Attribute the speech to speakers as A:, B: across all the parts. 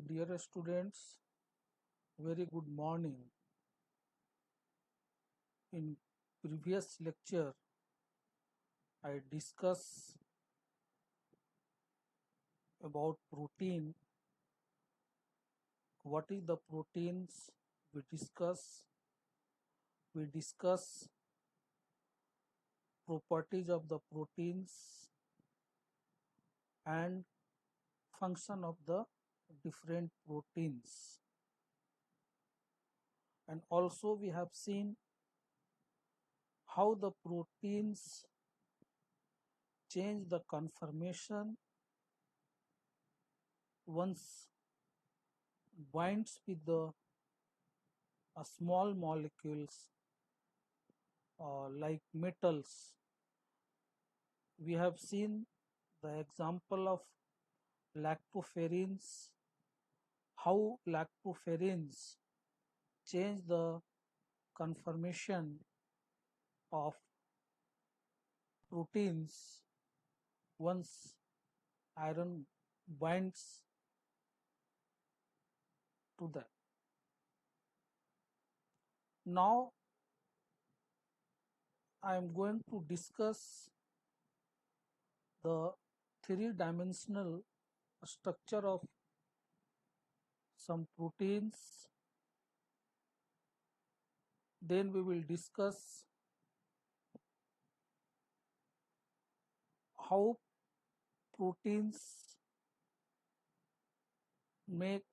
A: Dear students, very good morning. In previous lecture, I discussed about protein. What is the proteins? We discuss properties of the proteins and function of the different proteins. And also we have seen how the proteins change the conformation once binds with the small molecules like metals. We have seen the example of lactoferrins, how lactoferrins change the conformation of proteins once iron binds to them. Now I am going to discuss the three-dimensional structure of some proteins. Then we will discuss how proteins make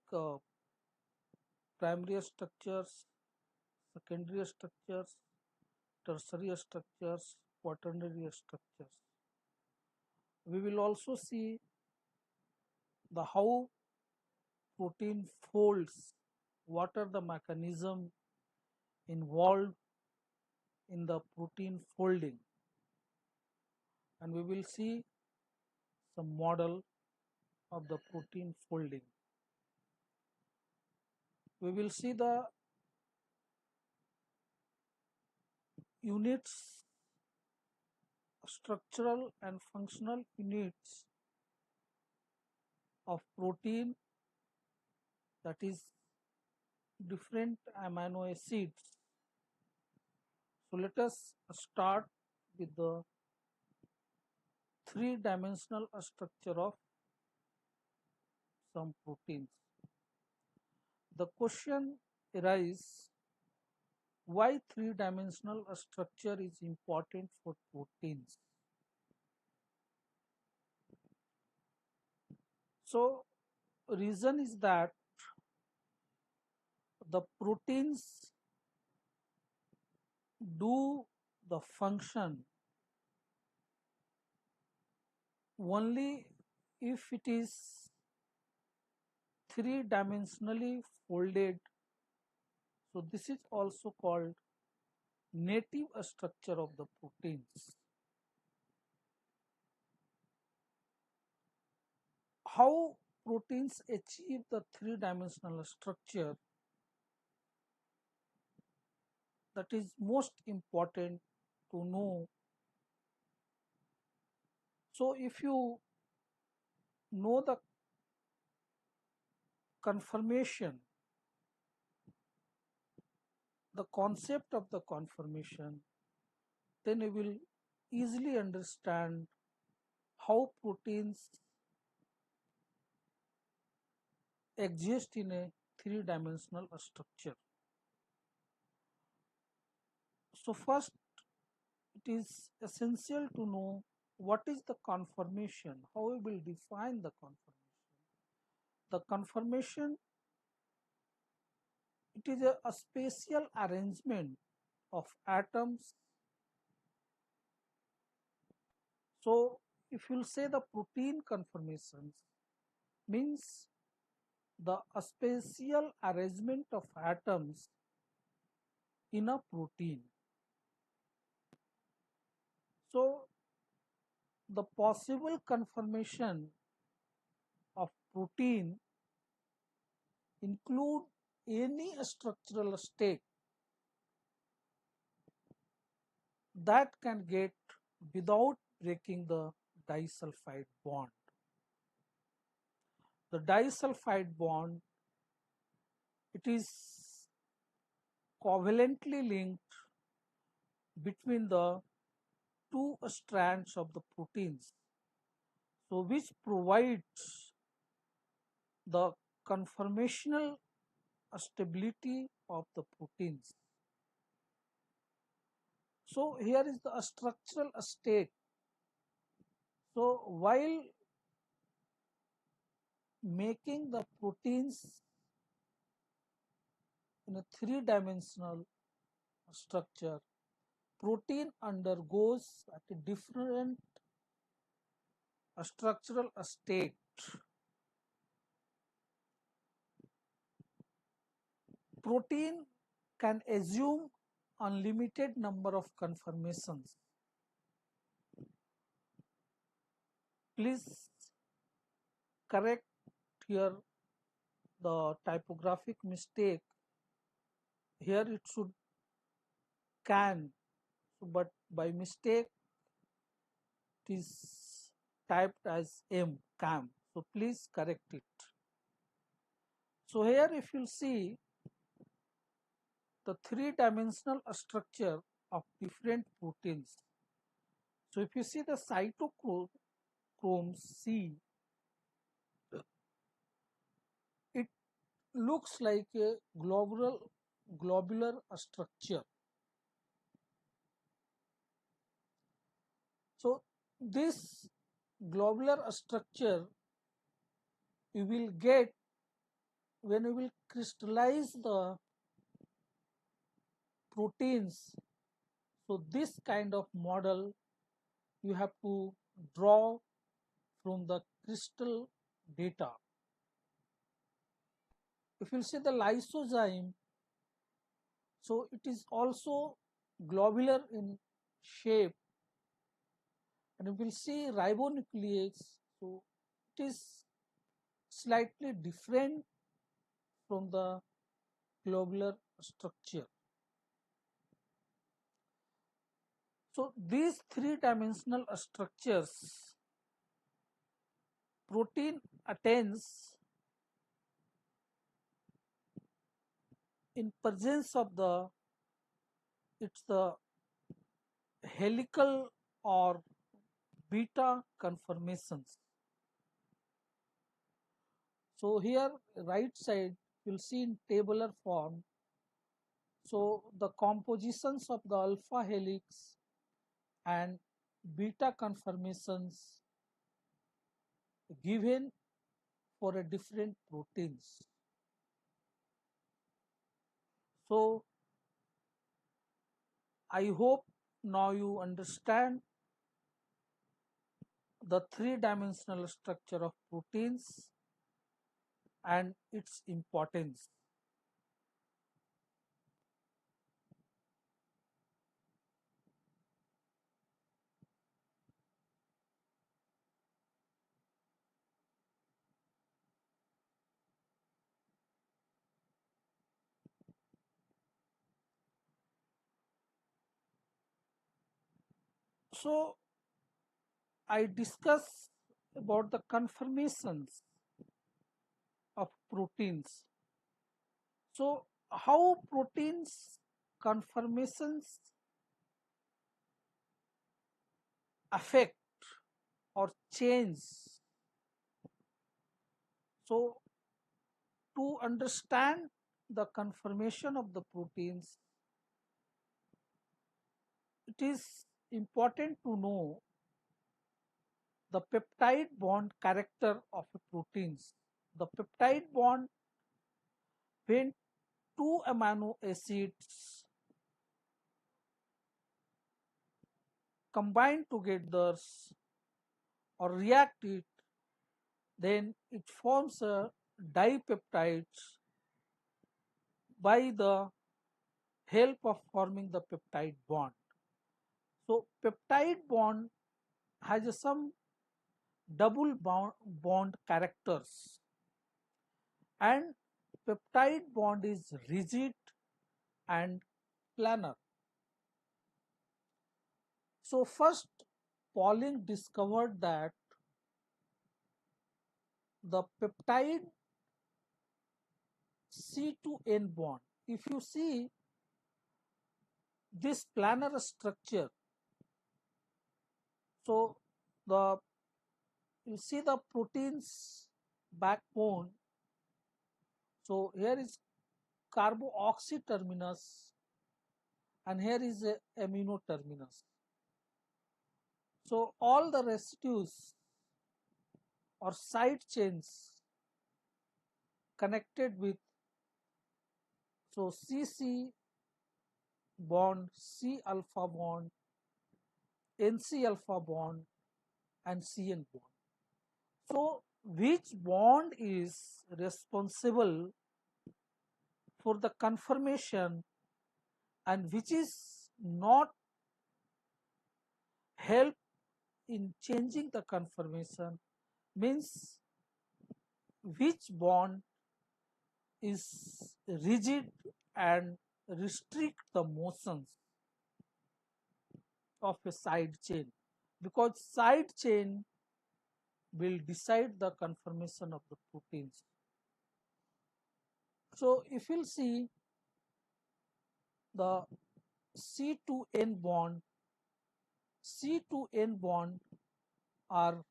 A: primary structures, secondary structures, tertiary structures, quaternary structures. We will also see the how protein folds, what are the mechanism involved in the protein folding, and we will see some model of the protein folding. We will see the units, structural and functional units of protein, that is different amino acids. So let us start with the three-dimensional structure of some proteins. The question arises, why three-dimensional structure is important for proteins? So reason is that the proteins do the function only if it is three-dimensionally folded. So this is also called native structure of the proteins. How proteins achieve the three-dimensional structure, that is most important to know. So if you know the conformation, the concept of the conformation, then you will easily understand how proteins exist in a three-dimensional structure. So first, it is essential to know what is the conformation, how we will define the conformation. The conformation, it is a spatial arrangement of atoms. So if you will say the protein conformations means the spatial arrangement of atoms in a protein. So the possible conformation of protein include any structural state that can get without breaking the disulfide bond. the disulfide bond, it is covalently linked between the two strands of the proteins, so which provides the conformational stability of the proteins. So here is the structural state. So while making the proteins in a three-dimensional structure, protein undergoes at a different structural state. Protein can assume unlimited number of conformations. Please correct here the typographic mistake. Here it should can, but by mistake it is typed as M, cam. So please correct it. So here if you see the three-dimensional structure of different proteins. So if you see the cytochrome C, it looks like a globular structure. So this globular structure you will get when you will crystallize the proteins. So this kind of model you have to draw from the crystal data. If you see the lysozyme, so it is also globular in shape, and you will see ribonuclease, so it is slightly different from the globular structure. So these three-dimensional structures, protein attains in presence of the helical or beta conformations. So here right side you'll see in tabular form. So the compositions of the alpha helix and beta conformations given for a different proteins. So I hope now you understand the three-dimensional structure of proteins and its importance. So I discuss about the conformations of proteins. So how proteins conformations affect or change. So to understand the conformation of the proteins, it is important to know the peptide bond character of a proteins. The peptide bond, when two amino acids combine together or react it, then it forms a dipeptide by the help of forming the peptide bond. So peptide bond has some double bond characters, and peptide bond is rigid and planar. So first Pauling discovered that the peptide C to N bond. If you see this planar structure, so the you see the protein's backbone. So here is carboxy terminus and here is a amino terminus. So all the residues or side chains connected with, so CC bond, C alpha bond, NC alpha bond and CN bond. So which bond is responsible for the conformation and which is not help in changing the conformation, means which bond is rigid and restrict the motions of a side chain, because side chain will decide the conformation of the proteins. So if you'll see the C to N bond, C to N bond are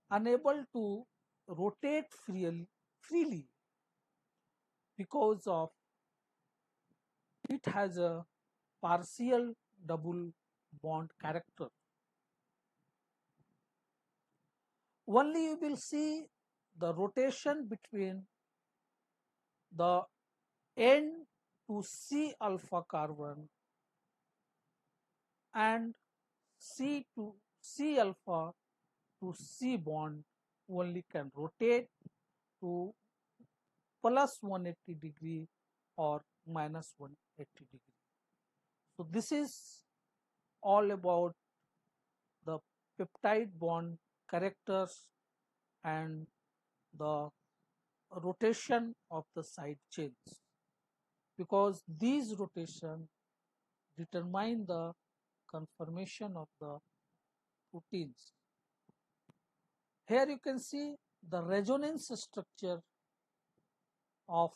A: unable to rotate freely because of it has a partial double bond character. Only you will see the rotation between the N to C alpha carbon and C to C alpha to C bond only can rotate to plus 180 degree or minus 180 degree. So this is all about the peptide bond characters and the rotation of the side chains, because these rotation determine the conformation of the proteins. Here you can see the resonance structure of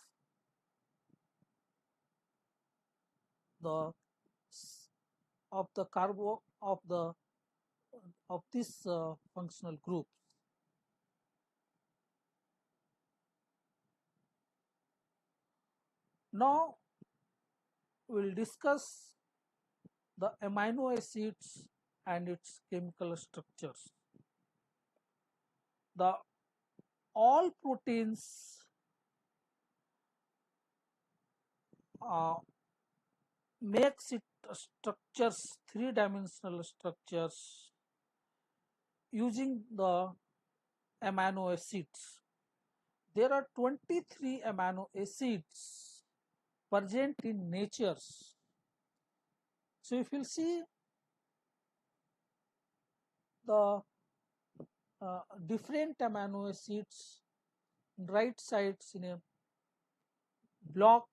A: the carbo of this functional group. Now we'll discuss the amino acids and its chemical structures. The all proteins uh, makes it structures, three-dimensional structures using the amino acids. There are 23 amino acids present in nature. So if you see the different amino acids right sides in a block,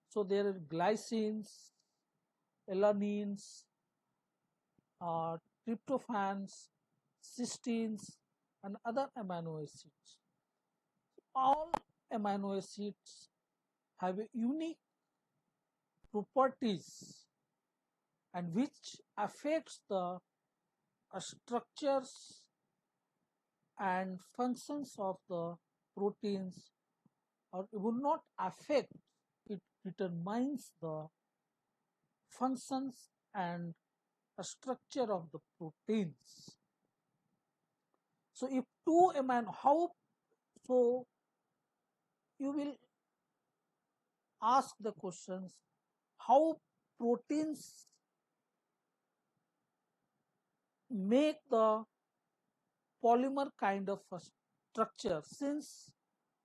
A: so there are glycines, alanines, tryptophans, cysteines and other amino acids. All amino acids have a unique properties and which affects the structures and functions of the proteins, or it will not affect, it determines the functions and structure of the proteins. So if two amino, how, so you will ask the questions, how proteins make the polymer kind of a structure, since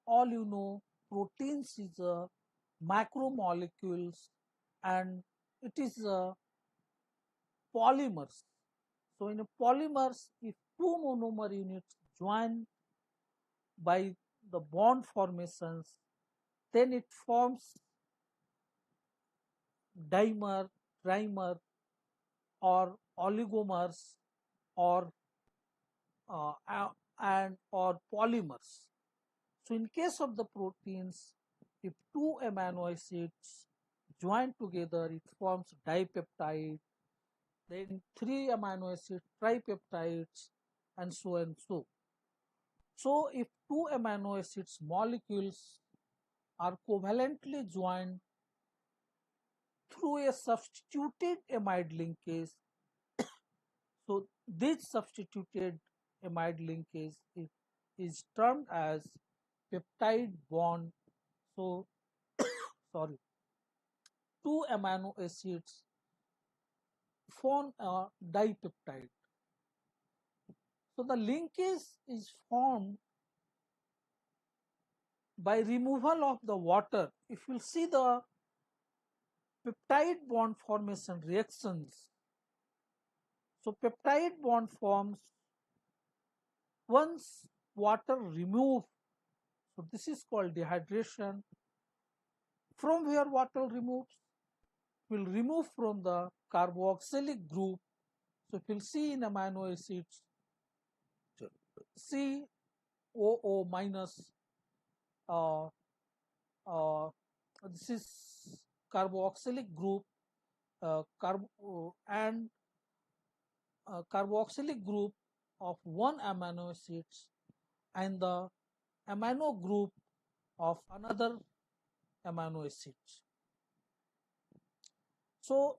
A: all you know proteins is a macromolecules and it is a polymers. So in a polymers, if two monomer units join by the bond formations, then it forms dimer, trimer or oligomers or and or polymers. So in case of the proteins, if two amino acids join together, it forms dipeptide, then three amino acids, tripeptides, and so and so. So if two amino acids molecules are covalently joined through a substituted amide linkage, so this substituted amide linkage is termed as peptide bond. So sorry, two amino acids form a dipeptide. So the linkage is formed by removal of the water. If you see the peptide bond formation reactions, so peptide bond forms once water removed. So this is called dehydration. From where water removes, will remove from the carboxylic group. So if you'll see in amino acids, COO minus, uh, uh, this is carboxylic group, and carboxylic group of one amino acids and the amino group of another amino acids. So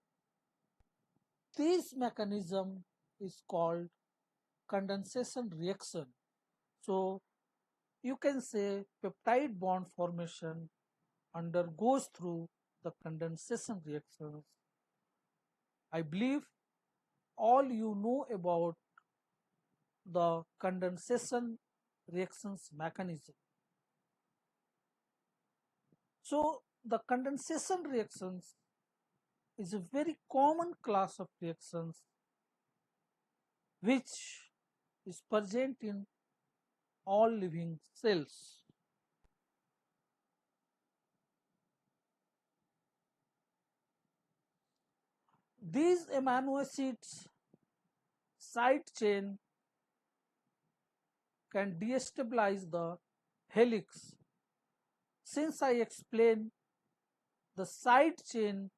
A: this mechanism is called condensation reaction. So you can say peptide bond formation undergoes through the condensation reactions. I believe all you know about the condensation reactions mechanism. So the condensation reactions is a very common class of reactions which is present in all living cells. These amino acids side chain can destabilize the helix. Since I explained the side chain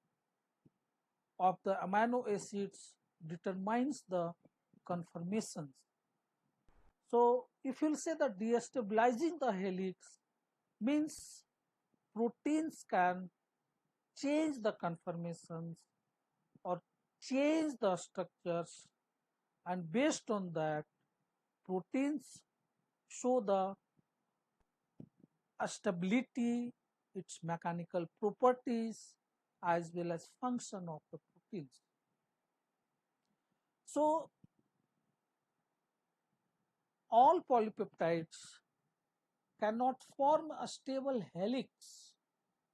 A: of the amino acids determines the conformations. So if you'll say that destabilizing the helix means proteins can change the conformations or change the structures, and based on that proteins show the stability, its mechanical properties, as well as function of the proteins. So all polypeptides cannot form a stable helix.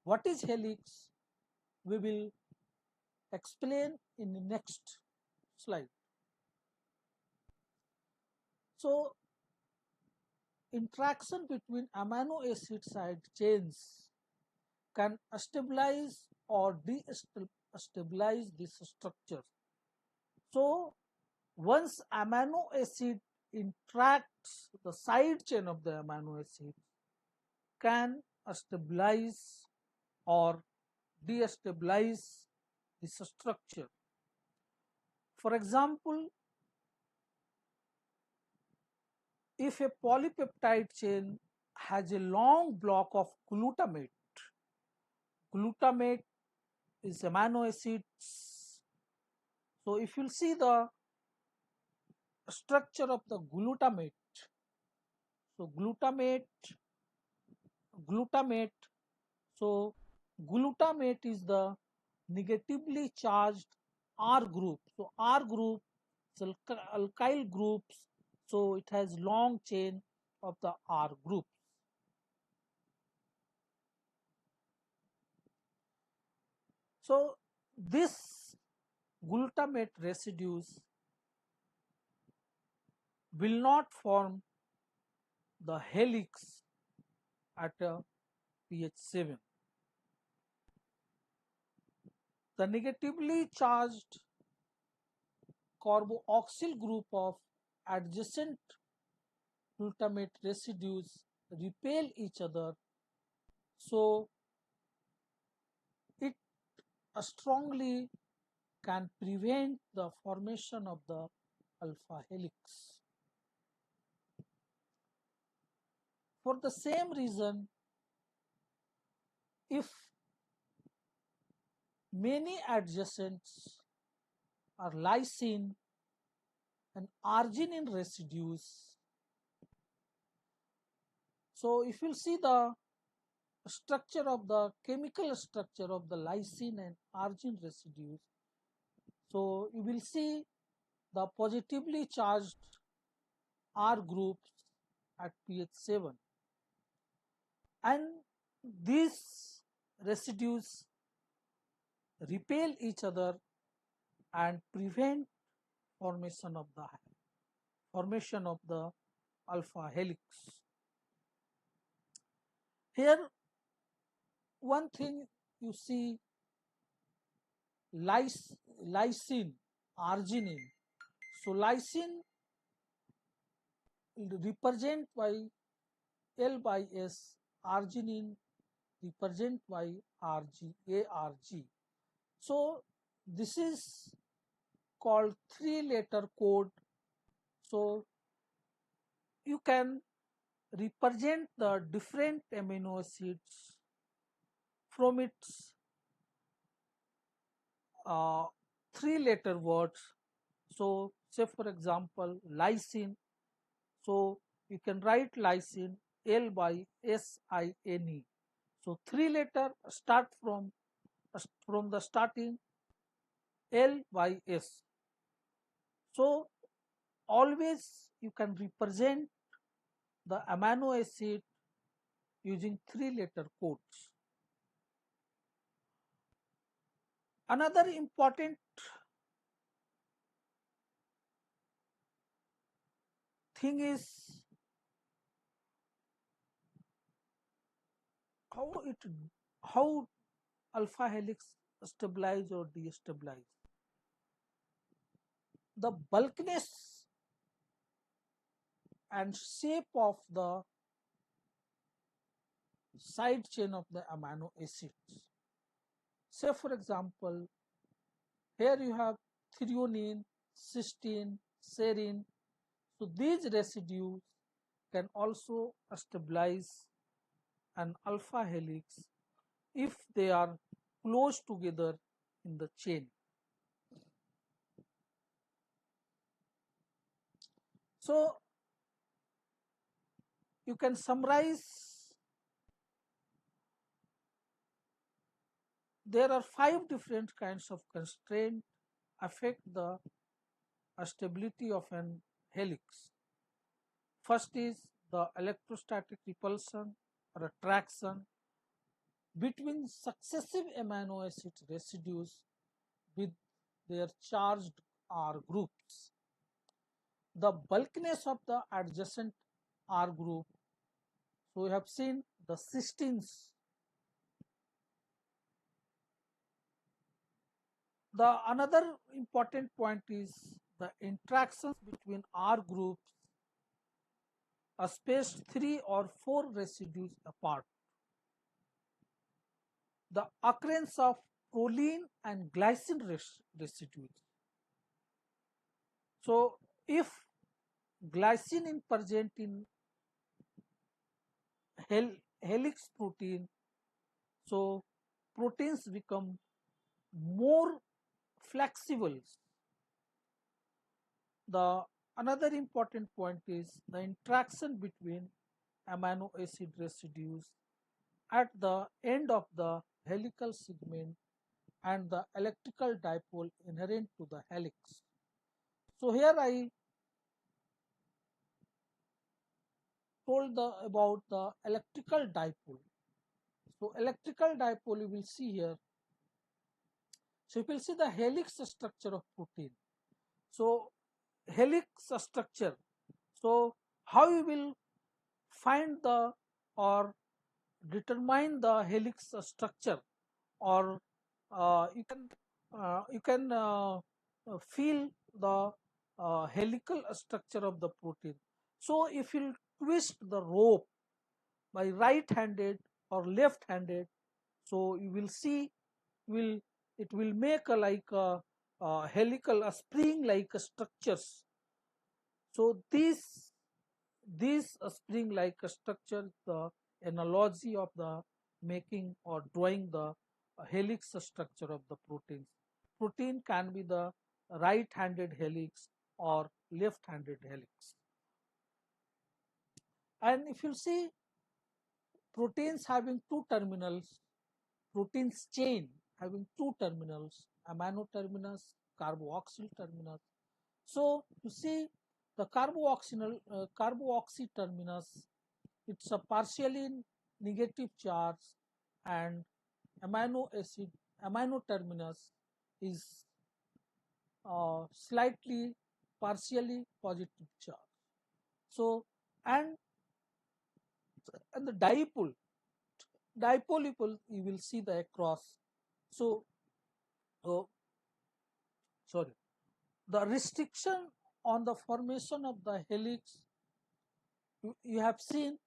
A: What is helix? We will explain in the next slide. So interaction between amino acid side chains can stabilize or destabilize this structure. So once amino acid interacts, the side chain of the amino acid can stabilize or destabilize this structure. For example, if a polypeptide chain has a long block of glutamate, glutamate is amino acids. So if you see the structure of the glutamate, so glutamate, so glutamate is the negatively charged R group. So R group is alkyl groups, so it has long chain of the R group. So this glutamate residues will not form the helix at a pH 7. The negatively charged carboxyl group of adjacent glutamate residues repel each other, so it strongly can prevent the formation of the alpha helix. For the same reason, if many adjacents are lysine and arginine residues, so if you see the structure of the chemical structure of the lysine and arginine residues, so you will see the positively charged R groups at pH 7, and these residues repel each other and prevent formation of the alpha helix. Here one thing you see, lysine, arginine. So lysine represent by L by S, arginine represent by ARG. So this is called three-letter code. So you can represent the different amino acids from its uh, three-letter words. So say for example lysine. So you can write lysine L by SINE. So three letter start from the starting L by S. So always you can represent the amino acid using three letter codes. Another important thing is how it how alpha helix stabilize or destabilize. The bulkiness and shape of the side chain of the amino acids. Say for example, here you have threonine, cysteine, serine. So these residues can also stabilize an alpha helix if they are close together in the chain. So you can summarize, there are 5 different kinds of constraint affect the stability of an helix. First is the electrostatic repulsion or attraction between successive amino acid residues with their charged R groups. The bulkiness of the adjacent R group. So we have seen the cysteines. The another important point is the interactions between R groups are spaced 3 or 4 residues apart. The occurrence of proline and glycine residues. So if glycine is present in helix protein, so proteins become more flexible. The another important point is the interaction between amino acid residues at the end of the helical segment and the electrical dipole inherent to the helix. So here I told about the electrical dipole. So electrical dipole you will see here. So you will see the helix structure of protein. So helix structure. So how you will find the or determine the helix structure, or feel the helical structure of the protein. So if you twist the rope by right-handed or left-handed, so you will see, will it will make a like a helical, a spring like structures. So this spring like structure, the analogy of the making or drawing the helix structure of the proteins. Protein can be the right-handed helix or left-handed helix. And if you see proteins having two terminals, proteins chain having two terminals, amino terminus, carboxyl terminus. So you see the carboxy terminus, it's a partially negative charge, and amino acid amino terminus is slightly partially positive charge. So and and the dipole you will see the across. So uh, sorry, the restriction on the formation of the helix, you have seen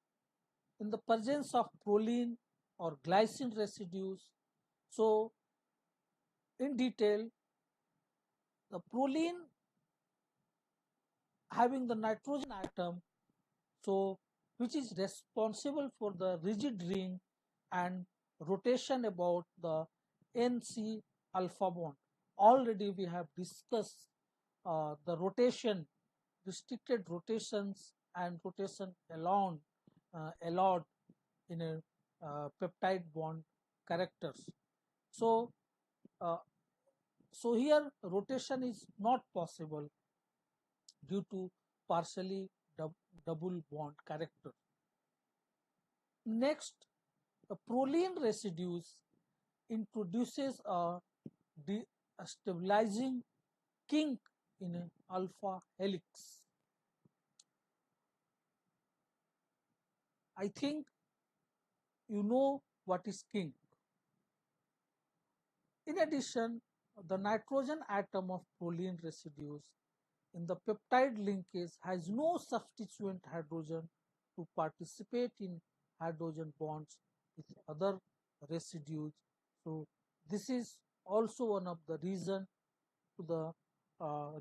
A: in the presence of proline or glycine residues. So in detail, the proline having the nitrogen atom, so which is responsible for the rigid ring and rotation about the NC alpha bond. Already we have discussed the rotation, restricted rotations and rotation allowed in a peptide bond characters. So, uh, so here rotation is not possible due to partially double bond character. Next, the proline residues introduces a stabilizing kink in an alpha helix. I think you know what is kink. In addition, the nitrogen atom of proline residues in the peptide linkage has no substituent hydrogen to participate in hydrogen bonds with other residues. So this is also one of the reason to the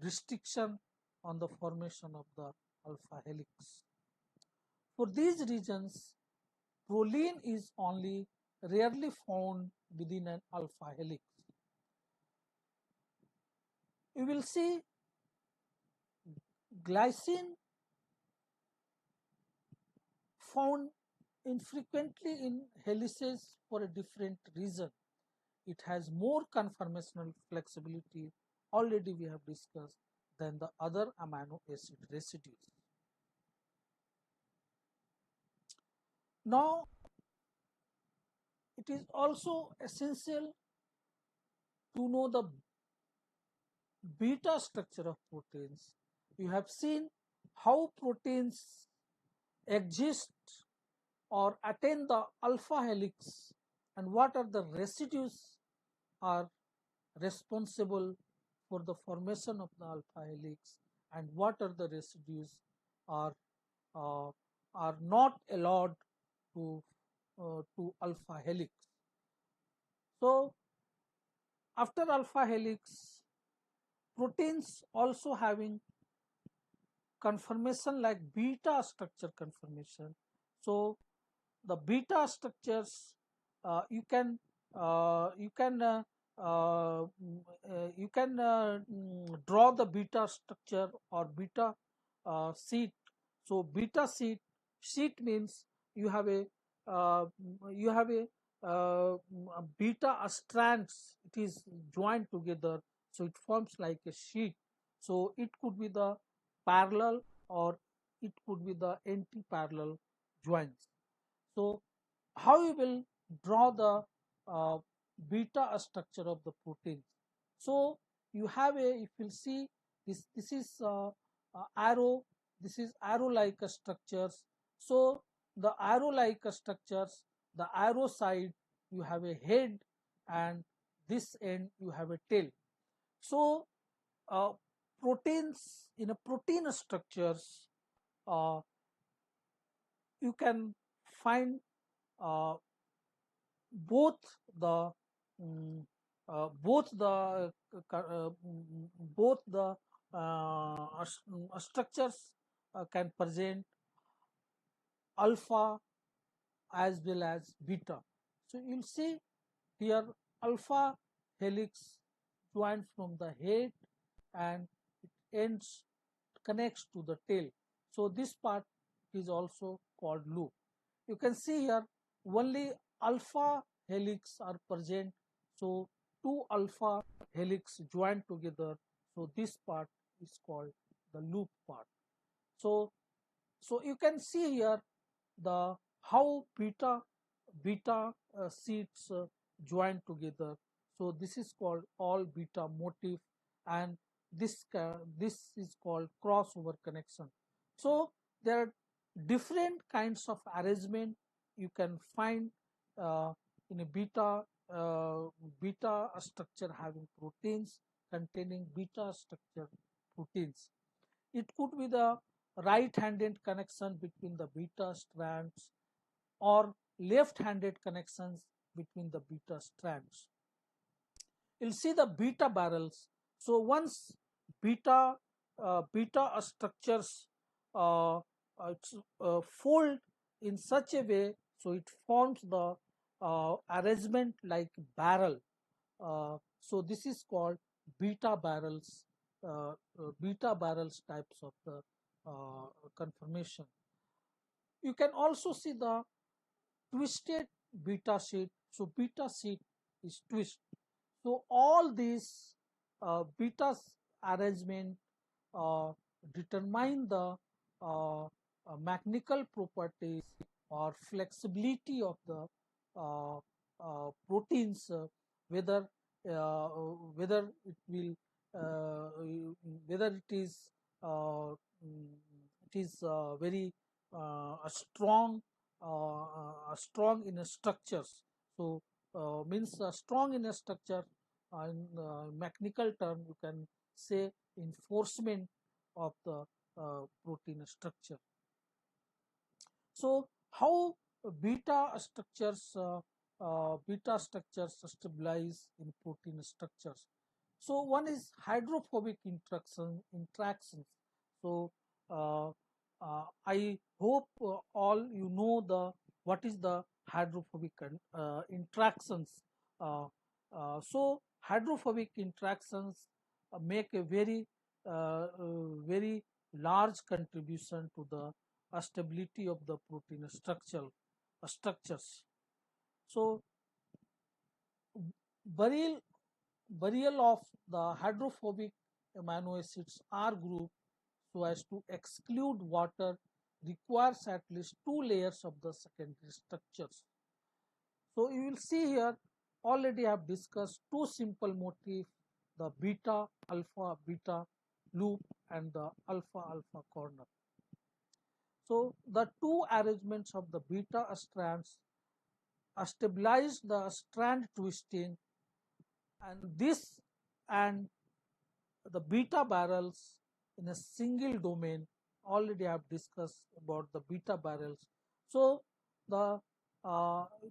A: restriction on the formation of the alpha helix. For these reasons, proline is only rarely found within an alpha helix. You will see glycine found infrequently in helices for a different reason. It has more conformational flexibility, already we have discussed, than the other amino acid residues. Now, it is also essential to know the beta structure of proteins. You have seen how proteins exist or attain the alpha helix and what are the residues are responsible for the formation of the alpha helix and what are the residues are uh, are not allowed to alpha helix. So after alpha helix, proteins also having conformation like beta structure conformation. So the beta structures you can draw the beta structure or beta sheet. So beta sheet means you have a uh, you have a beta strands, it is joined together, so it forms like a sheet. So it could be the parallel or it could be the anti-parallel joints. So how you will draw the uh, beta structure of the protein? So you have a, if you see this is arrow, this is arrow like structures. So the arrow like structures, the arrow side you have a head and this end you have a tail. So proteins in a protein structures, uh, you can find uh, both the mm, both the both the structures can present alpha as well as beta. So you'll see here alpha helix joined from the head and it ends connects to the tail. So this part is also called loop. You can see here only alpha helix are present. So two alpha helix joined together. So this part is called the loop part. So you can see here the how beta seeds join together. So this is called all beta motif, and this is called crossover connection. So there are different kinds of arrangement you can find uh, in a uh, beta structure having proteins containing beta structure proteins. It could be the right-handed connection between the beta strands or left-handed connections between the beta strands. You'll see the beta barrels. So once beta structures fold in such a way, so it forms the arrangement like barrel. So this is called beta barrels, beta barrels types of the conformation. You can also see the twisted beta sheet. So beta sheet is twist. So all these beta arrangement uh, determine the mechanical properties or flexibility of the proteins, whether uh, whether it will uh, whether it is very strong in a structures. So means strong in a structure. In mechanical term, you can say enforcement of the protein structure. So how beta structures stabilize in protein structures. So one is hydrophobic interactions. So uh, I hope all you know the what is the hydrophobic interactions. Uh, so hydrophobic interactions make a very large contribution to the stability of the protein structures. So burial burial of the hydrophobic amino acids R group so as to exclude water requires at least two layers of the secondary structures. So you will see here already I have discussed two simple motifs, the beta alpha beta loop and the alpha alpha corner. So the two arrangements of the beta strands stabilize the strand twisting, and this and the beta barrels in a single domain. Already I have discussed about the beta barrels. So the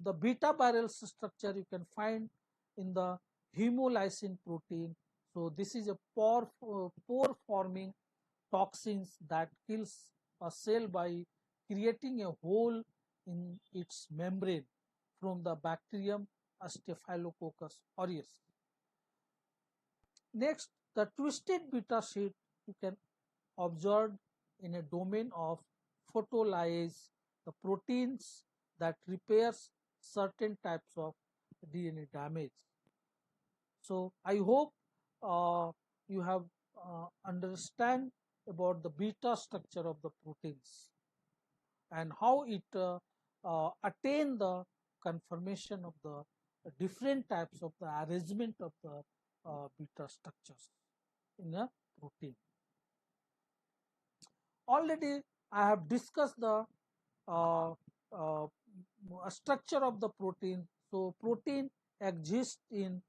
A: the beta barrels structure you can find in the hemolysin protein. So this is a pore forming toxins that kills a cell by creating a hole in its membrane from the bacterium Staphylococcus aureus. Next, the twisted beta sheet you can observe in a domain of photolyase, the proteins that repairs certain types of DNA damage. So I hope you have understand about the beta structure of the proteins and how it attain the conformation of the different types of the arrangement of the beta structures in a protein. Already I have discussed the uh, uh, structure of the protein. So protein exists in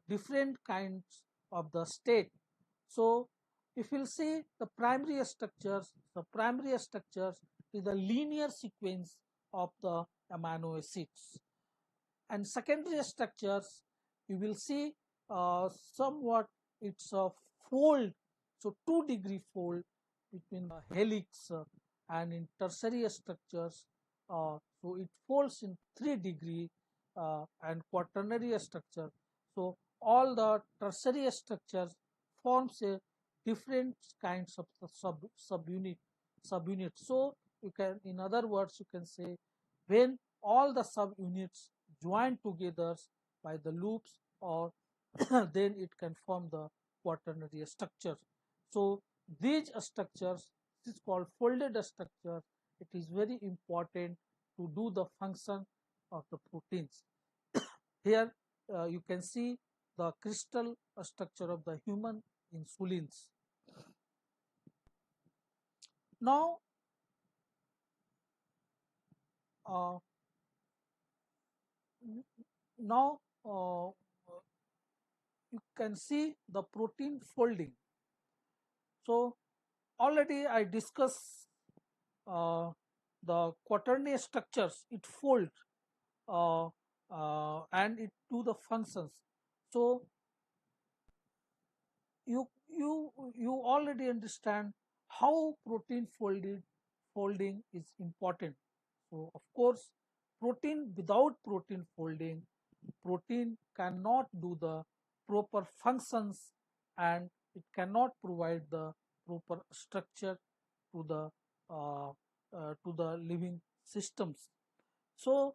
A: different kinds of the state. So if you see the primary structures is the linear sequence of the amino acids. And secondary structures, you will see somewhat it's a fold, so 2-degree fold between the helix and in tertiary structures, so it folds in 3-degree and quaternary structure. So all the tertiary structures forms a different kinds of the subunit. So you can, in other words, you can say when all the subunits joined together by the loops, or then it can form the quaternary structure. So these structures, this is called folded structure. It is very important to do the function of the proteins. Here you can see the crystal structure of the human insulins. Now uh, now you can see the protein folding. So already I discussed uh, the quaternary structures. It folds uh, and it do the functions. So you already understand how protein folding is important. So of course, protein, without protein folding, protein cannot do the proper functions, and it cannot provide the proper structure to the living systems. So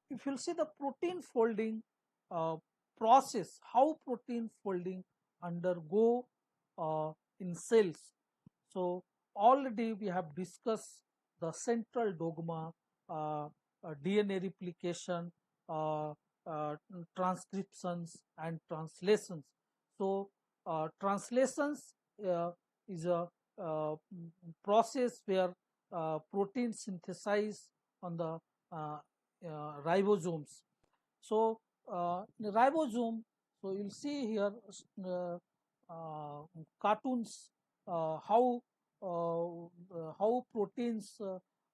A: if you see the protein folding uh, process, how protein folding undergo in cells. So already we have discussed the central dogma, DNA replication, uh, transcriptions, and translations. So translations is a process where protein synthesize on the uh, ribosomes. So in the ribosome, so you'll see here cartoons how proteins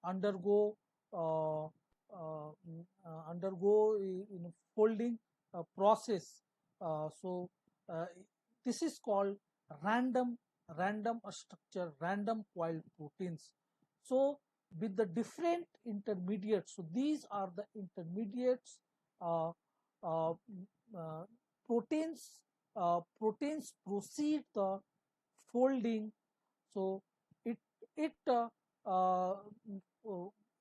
A: undergo in folding process. So this is called random random structure, random coiled proteins. So with the different intermediates, so these are the intermediates, uh, uh, uh, proteins proteins proceed the folding. So it it uh, uh,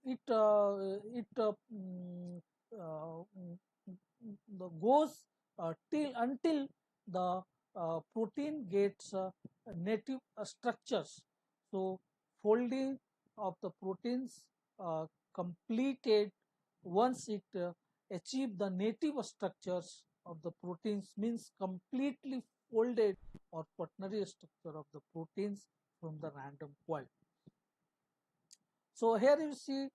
A: it it uh, goes till until the protein gets native structures. So folding of the proteins completed once it achieve the native structures of the proteins, means completely folded or quaternary structure of the proteins from the random coil. So here you see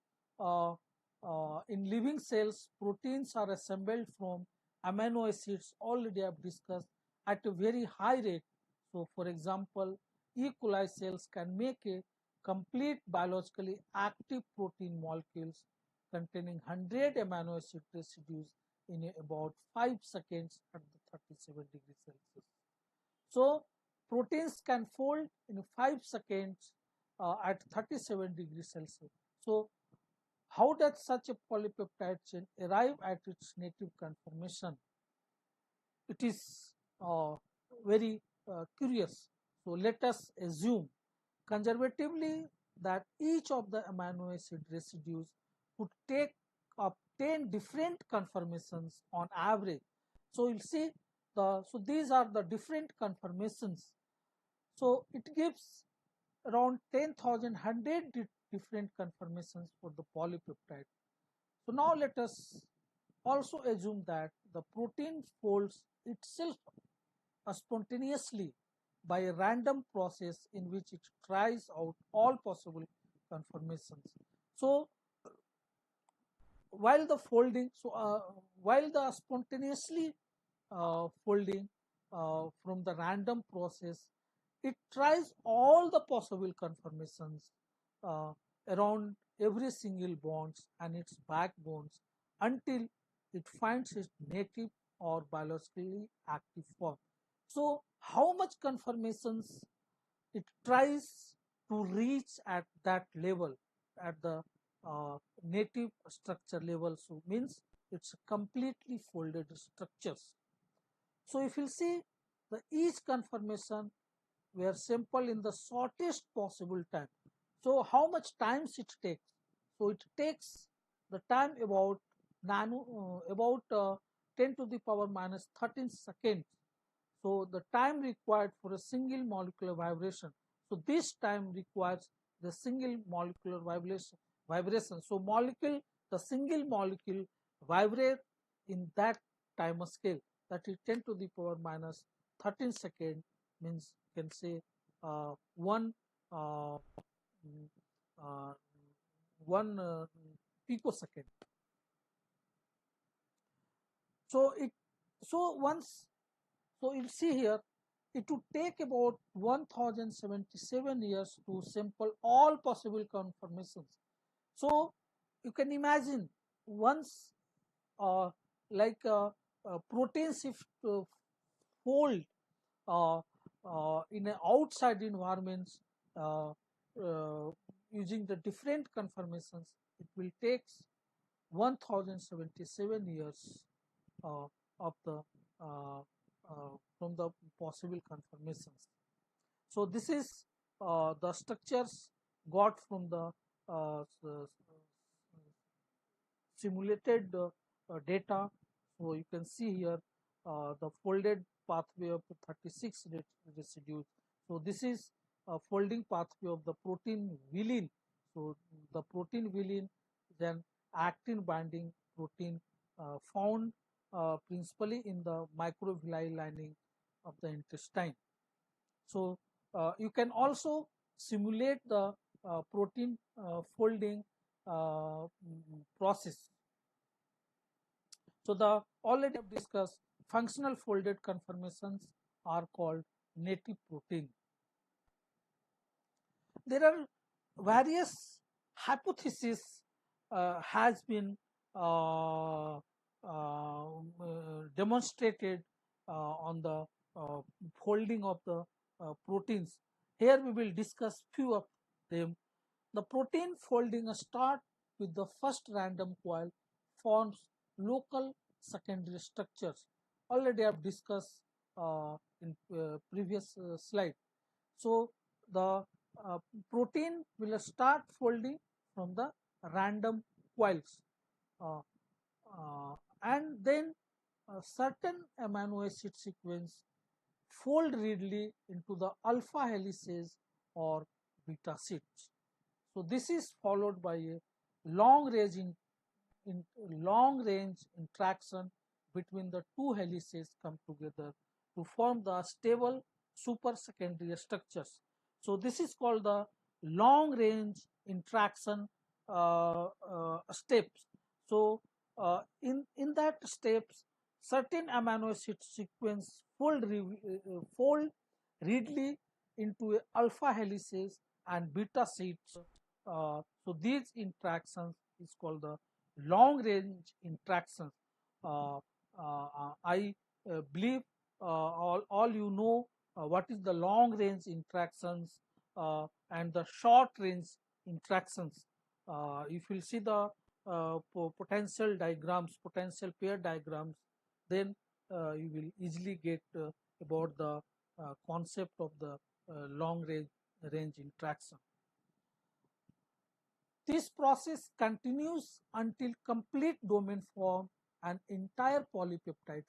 A: in living cells, proteins are assembled from amino acids, already I have discussed, at a very high rate. So for example, E. coli cells can make a complete biologically active protein molecules containing 100 amino acid residues in about 5 seconds at the 37 degrees Celsius. So proteins can fold in 5 seconds at 37 degrees Celsius. So how does such a polypeptide chain arrive at its native conformation? It is very curious. So let us assume conservatively that each of the amino acid residues would take up 10 different conformations on average. So you'll see so these are the different conformations. So it gives around 10,000 different conformations for the polypeptide. So now let us also assume that the protein folds itself spontaneously by a random process in which it tries out all possible conformations. So while the folding, while the spontaneously folding from the random process, it tries all the possible conformations uh, around every single bonds and its backbones until it finds its native or biologically active form. So, how much conformations it tries to reach at that level, at the native structure level, so means it's completely folded structures. So if you see, the each conformation were simple in the shortest possible time. So how much times it takes? So it takes the time about about 10 to the power minus 13 seconds. So the time required for a single molecular vibration. So this time requires the single molecular vibration. So the single molecule vibrate in that time scale, that is 10 to the power minus 13 second, means you can say one uh, mm, uh, one picosecond. So it so once so you see here, it would take about 1077 years to sample all possible conformations. So you can imagine, once uh, like proteins if fold uh, in an outside environments uh, uh, using the different conformations, it will take 1077 years uh, of the uh, from the possible conformations. So this is the structures got from the simulated data. So you can see here the folded pathway of the 36 residues. So this is a folding pathway of the protein villine. So the protein villine is an actin binding protein found principally in the microvilli lining of the intestine. So you can also simulate the protein folding process. So the already have discussed functional folded conformations are called native protein. There are various hypotheses has been demonstrated on the folding of the proteins. Here we will discuss few of them. The protein folding start with the first random coil forms local secondary structures. Already I have discussed in previous slide. So the uh, protein will start folding from the random coils, uh, and then a certain amino acid sequence fold readily into the alpha helices or beta sheets. So this is followed by a long range in long range interaction between the two helices come together to form the stable super secondary structures. So this is called the long range interaction steps. So in that steps, certain amino acid sequence fold readily into alpha helices and beta sheets. So these interactions is called the long range interactions. I believe all you know what is the long range interactions and the short range interactions. If you see the potential diagrams, potential pair diagrams, then you will easily get about the concept of the long range interaction. This process continues until complete domain form and entire polypeptide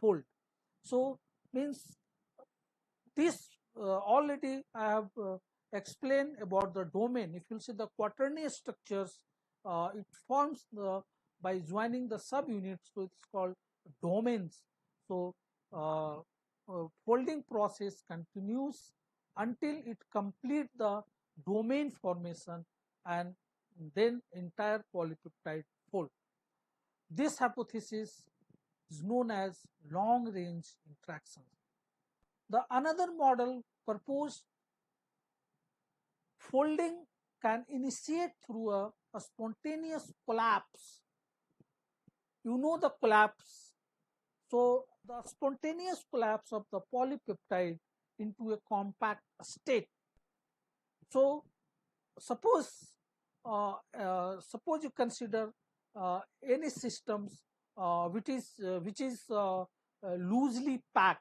A: fold. So means this already I have explained about the domain. If you see the quaternary structures, it forms by joining the subunits, so it's called domains. So folding process continues until it complete the domain formation and then entire polypeptide fold. This hypothesis is known as long range interactions. The another model proposed folding can initiate through a spontaneous collapse. You know the collapse. So the spontaneous collapse of the polypeptide into a compact state. So suppose suppose you consider any systems which is loosely packed.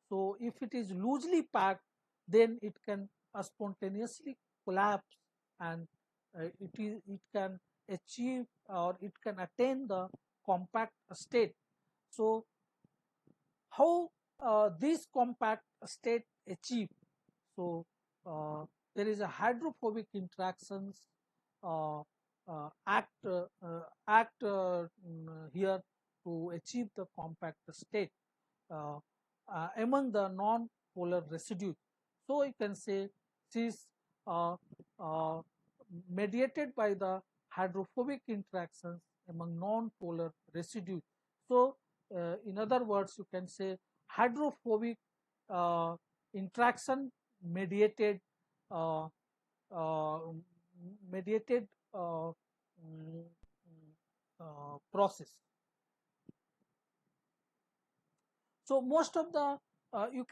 A: So if it is loosely packed, then it can spontaneously collapse, and it can achieve, or it can attain the compact state. So how this compact state achieved? So there is a hydrophobic interactions uh, act here to achieve the compact state uh, among the non-polar residues. So you can say this is uh, uh, mediated by the hydrophobic interactions among non-polar residues. So in other words, you can say hydrophobic uh, interaction mediated uh, uh, mediated mm, process. So most of the you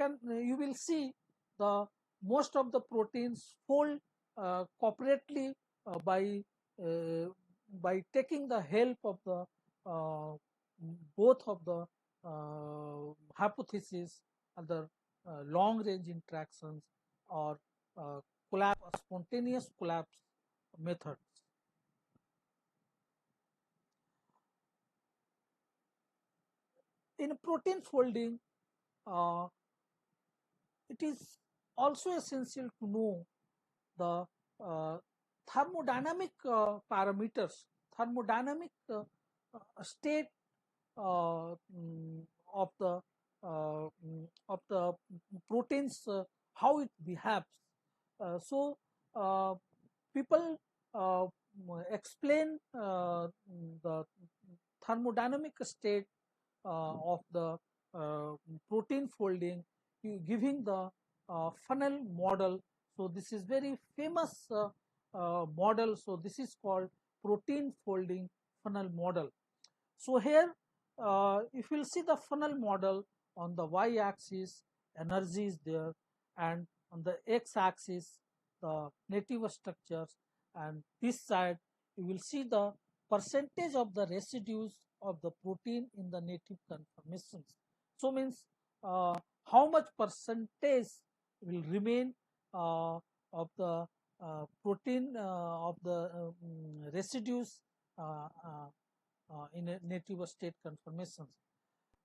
A: will see the most of the proteins fold cooperatively uh, by taking the help of the uh, both of the hypothesis, other long range interactions, or spontaneous collapse methods. In protein folding, uh, it is also essential to know the thermodynamic parameters, thermodynamic state of the of the proteins, how it behaves. So people explain the thermodynamic state of the protein folding, giving the funnel model. So this is very famous model. So this is called protein folding funnel model. So here, if you'll see the funnel model, on the y-axis, energy is there, and on the x-axis, the native structures, and this side, you will see the percentage of the residues of the protein in the native conformations. So means how much percentage will remain of the protein of the residues in a native state conformations.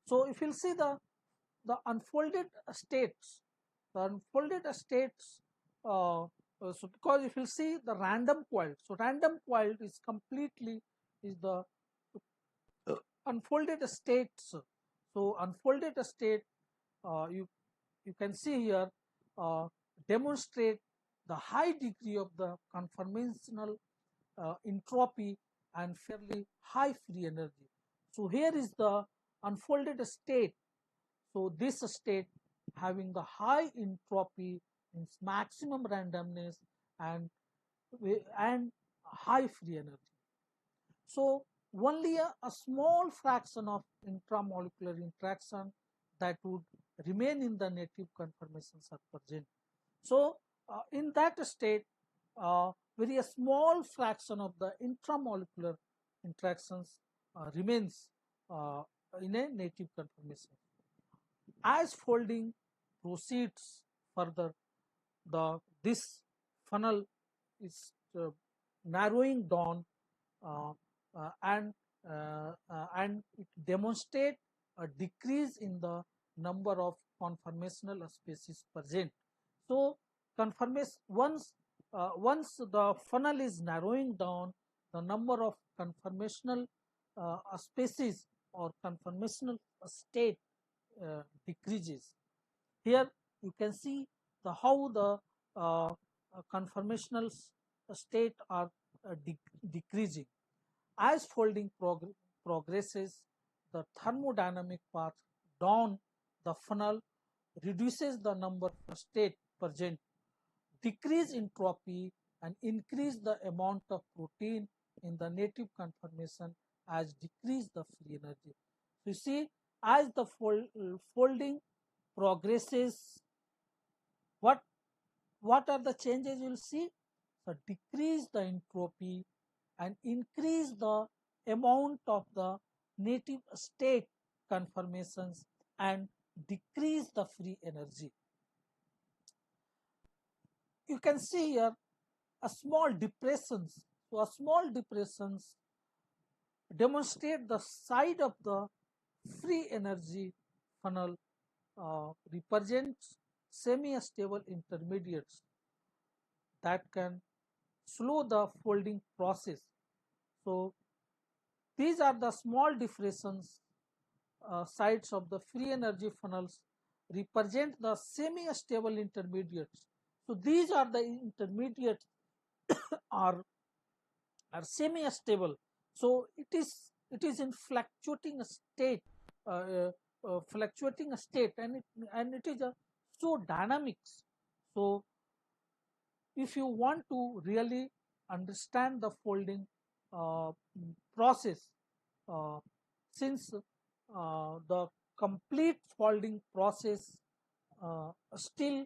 A: So if you'll see the unfolded states, the unfolded states, so because if you'll see the random coiled, so random coiled is completely is the unfolded states. So unfolded state, you can see here, uh, demonstrate the high degree of the conformational entropy and fairly high free energy. So here is the unfolded state. So this state having the high entropy means maximum randomness and and high free energy. So only a small fraction of intramolecular interaction that would remain in the native conformations are present. So in that state, very a small fraction of the intramolecular interactions remains uh, in a native conformation. As folding proceeds further, the this funnel is narrowing down, uh, and it demonstrates a decrease in the number of conformational species present. So conformation, once the funnel is narrowing down, the number of conformational species or conformational state decreases. Here you can see the how the conformational state are decreasing. As folding progresses, the thermodynamic path down the funnel reduces the number of state present. Decrease entropy and increase the amount of protein in the native conformation as decrease the free energy. You see, as the folding progresses, what what are the changes you will see? So decrease the entropy and increase the amount of the native state conformations and decrease the free energy. You can see here a small depressions. So a small depressions demonstrate the side of the free energy funnel represents semi-stable intermediates that can slow the folding process. So these are the small diffrations sides of the free energy funnels represent the semi-stable intermediates. So these are the intermediates are semi-stable. So it is in fluctuating state, and it is a so dynamics. So if you want to really understand the folding uh, process, uh, since the complete folding process still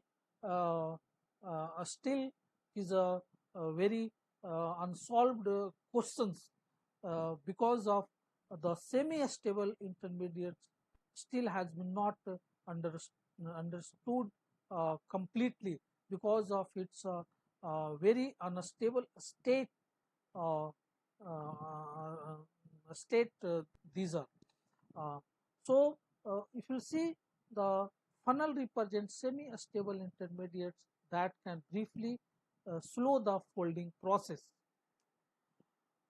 A: still is a very unsolved questions because of the semi-stable intermediates still has been not understood completely because of its very unstable state uh, state these are. Uh, so, if you see, the funnel represents semi-stable intermediates that can briefly slow the folding process.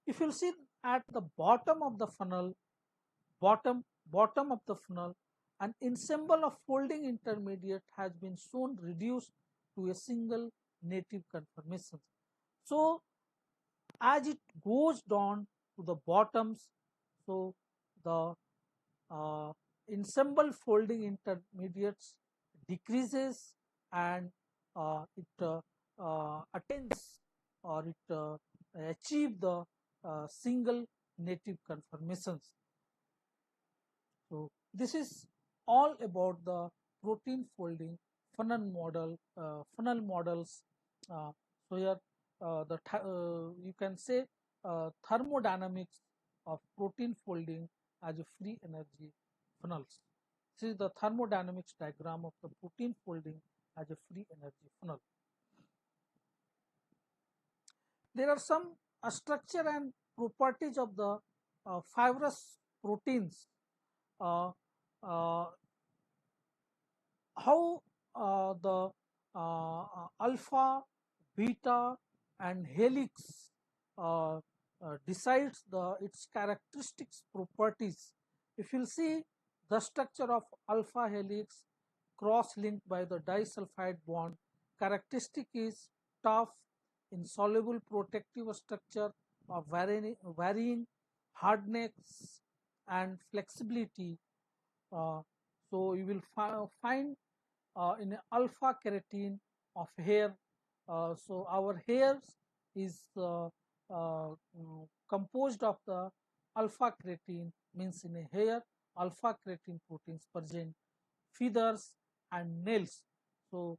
A: If you see at the bottom of the funnel, bottom of the funnel, an ensemble of folding intermediate has been shown reduced to a single native conformation. So, as it goes down to the bottoms, so the uh, ensemble folding intermediates decreases, and it attains or it achieve the single native conformations. So this is all about the protein folding funnel models. Uh, so here you can say thermodynamics of protein folding as a free energy funnels. This is the thermodynamics diagram of the protein folding as a free energy funnel. There are some structure and properties of the fibrous proteins. Uh, uh, how the alpha, beta, and helix decides its characteristics properties. If you see the structure of alpha helix cross-linked by the disulfide bond, characteristic is tough, insoluble protective structure of varying hardness and flexibility. Uh, so you will find in alpha keratin of hair. So our hairs is composed of the alpha keratin, means in a hair alpha keratin proteins present, feathers and nails. So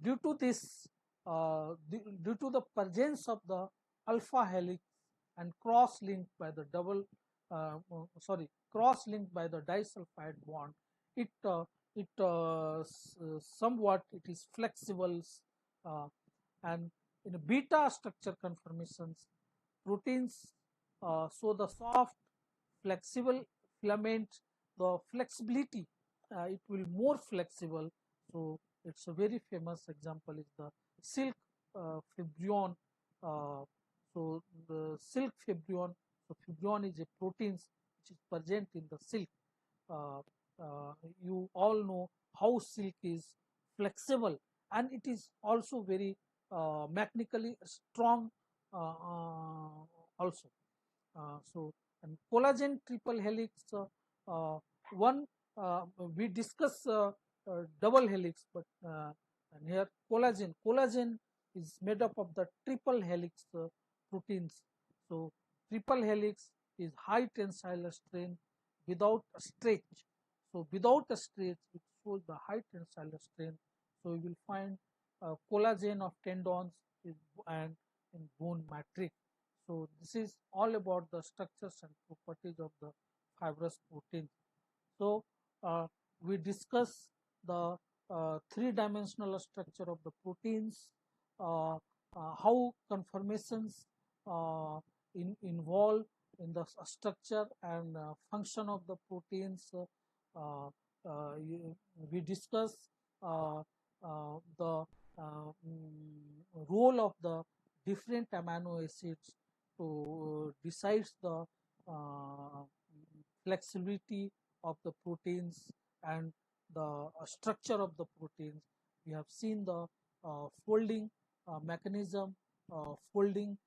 A: due to this, due to the presence of the alpha helix and cross-linked by the cross-linked by the disulfide bond, it somewhat it is flexible, uh, and in beta structure conformations proteins so the soft flexible filament, the flexibility, it will more flexible. So it's a very famous example is the silk fibrion. uh, so the silk fibrion, so fibrion is a proteins which is present in the silk. uh, you all know how silk is flexible, and it is also very mechanically strong also. So and collagen triple helix, uh, one we discuss double helix, but and here collagen is made up of the triple helix proteins. So triple helix is high tensile strength without a stretch. So without a stretch, it shows the high tensile strength. So you will find collagen of tendons and in bone matrix. So this is all about the structures and properties of the fibrous protein. So we discuss the three-dimensional structure of the proteins, how conformations uh, involve in the structure and function of the proteins. Uh, we discuss uh, the role of the different amino acids to decides the uh, flexibility of the proteins and the structure of the proteins. We have seen the folding mechanism, folding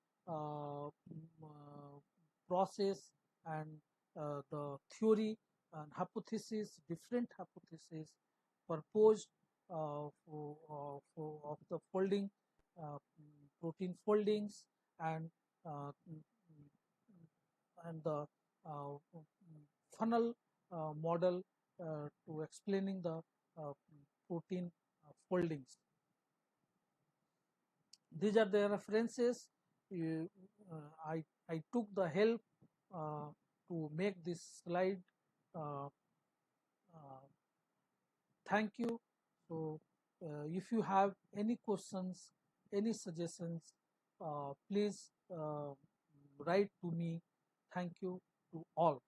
A: process, and the theory and hypothesis, different hypotheses proposed of the folding, protein foldings, and uh, the uh, funnel model to explaining the protein foldings. These are the references. You, I took the help uh, to make this slide. Uh, uh, Thank you. So, if you have any questions, any suggestions, please write to me. Thank you to all.